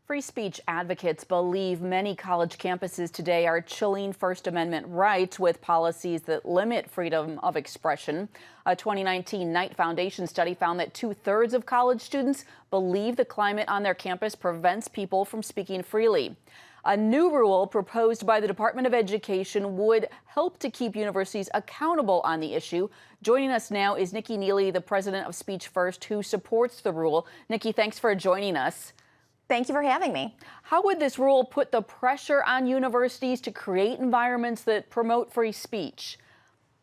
Free speech advocates believe many college campuses today are chilling First Amendment rights with policies that limit freedom of expression. A 2019 Knight Foundation study found that 2/3 of college students believe the climate on their campus prevents people from speaking freely. A new rule proposed by the Department of Education would help to keep universities accountable on the issue. Joining us now is Nikki Neely, the president of Speech First, who supports the rule. Nikki, thanks for joining us. Thank you for having me. How would this rule put the pressure on universities to create environments that promote free speech?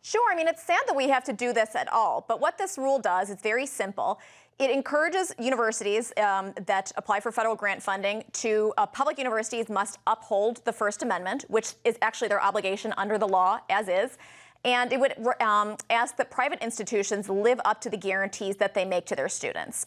Sure. I mean, it's sad that we have to do this at all. But what this rule does is very simple. It encourages universities that apply for federal grant funding to public universities must uphold the First Amendment, which is actually their obligation under the law as is. And it would ask that private institutions live up to the guarantees that they make to their students.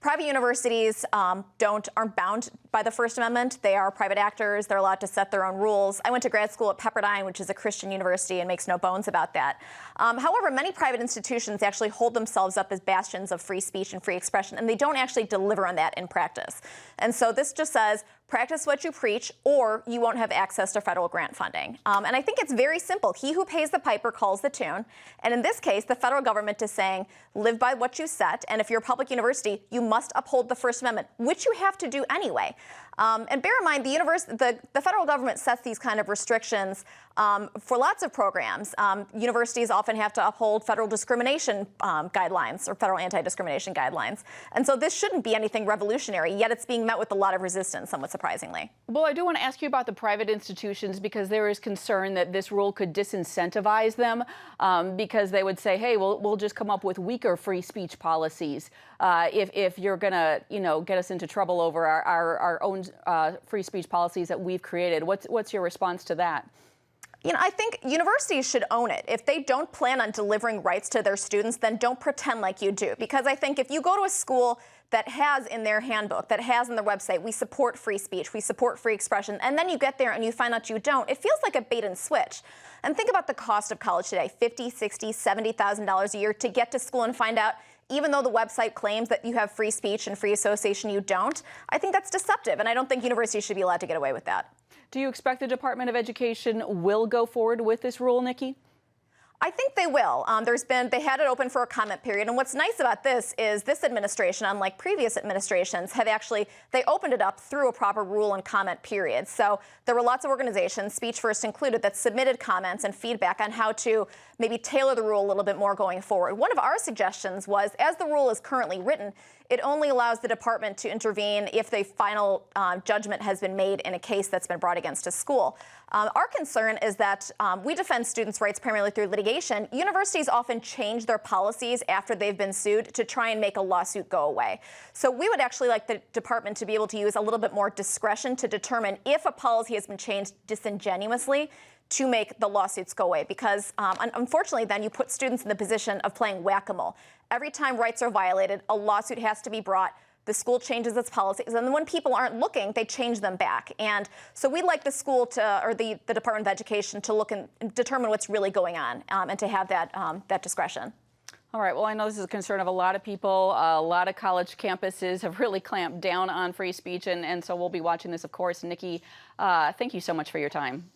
Private universities aren't bound by the First Amendment. They are private actors. They're allowed to set their own rules. I went to grad school at Pepperdine, which is a Christian university, and makes no bones about that. However, many private institutions actually hold themselves up as bastions of free speech and free expression, and they don't actually deliver on that in practice. And so this just says, practice what you preach, or you won't have access to federal grant funding. And I think it's very simple. He who pays the piper calls the tune. And in this case, the federal government is saying, live by what you set. And if you're a public university, you must uphold the First Amendment, which you have to do anyway. And bear in mind, the federal government sets these kind of restrictions for lots of programs. Universities often have to uphold federal discrimination guidelines or federal anti-discrimination guidelines. And so this shouldn't be anything revolutionary, yet it's being met with a lot of resistance, somewhat surprisingly. Well, I do want to ask you about the private institutions, because there is concern that this rule could disincentivize them because they would say, hey, we'll just come up with weaker free speech policies if you're going to, get us into trouble over our own free speech policies that we've created. What's your response to that? I think universities should own it. If they don't plan on delivering rights to their students, then don't pretend like you do. Because I think if you go to a school that has in their handbook, that has on their website, we support free speech, we support free expression, and then you get there and you find out you don't, it feels like a bait and switch. And think about the cost of college today, $50,000, $60,000, $70,000 a year to get to school and find out, even though the website claims that you have free speech and free association, you don't. I think that's deceptive, and I don't think universities should be allowed to get away with that. Do you expect the Department of Education will go forward with this rule, Nikki? I think they will. They had it open for a comment period. And what's nice about this is this administration, unlike previous administrations, they opened it up through a proper rule and comment period. So there were lots of organizations, Speech First included, that submitted comments and feedback on how to maybe tailor the rule a little bit more going forward. One of our suggestions was, as the rule is currently written, it only allows the department to intervene if the final judgment has been made in a case that's been brought against a school. Our concern is that we defend students' rights primarily through litigation. Universities often change their policies after they've been sued to try and make a lawsuit go away. So we would actually like the department to be able to use a little bit more discretion to determine if a policy has been changed disingenuously to make the lawsuits go away, because unfortunately then you put students in the position of playing whack-a-mole. Every time rights are violated, a lawsuit has to be brought. The school changes its policies, and then when people aren't looking, they change them back. And so we'd like the school or the Department of Education to look and determine what's really going on and to have that discretion. All right. Well, I know this is a concern of a lot of people. A lot of college campuses have really clamped down on free speech, and so we'll be watching this, of course. Nikki, thank you so much for your time.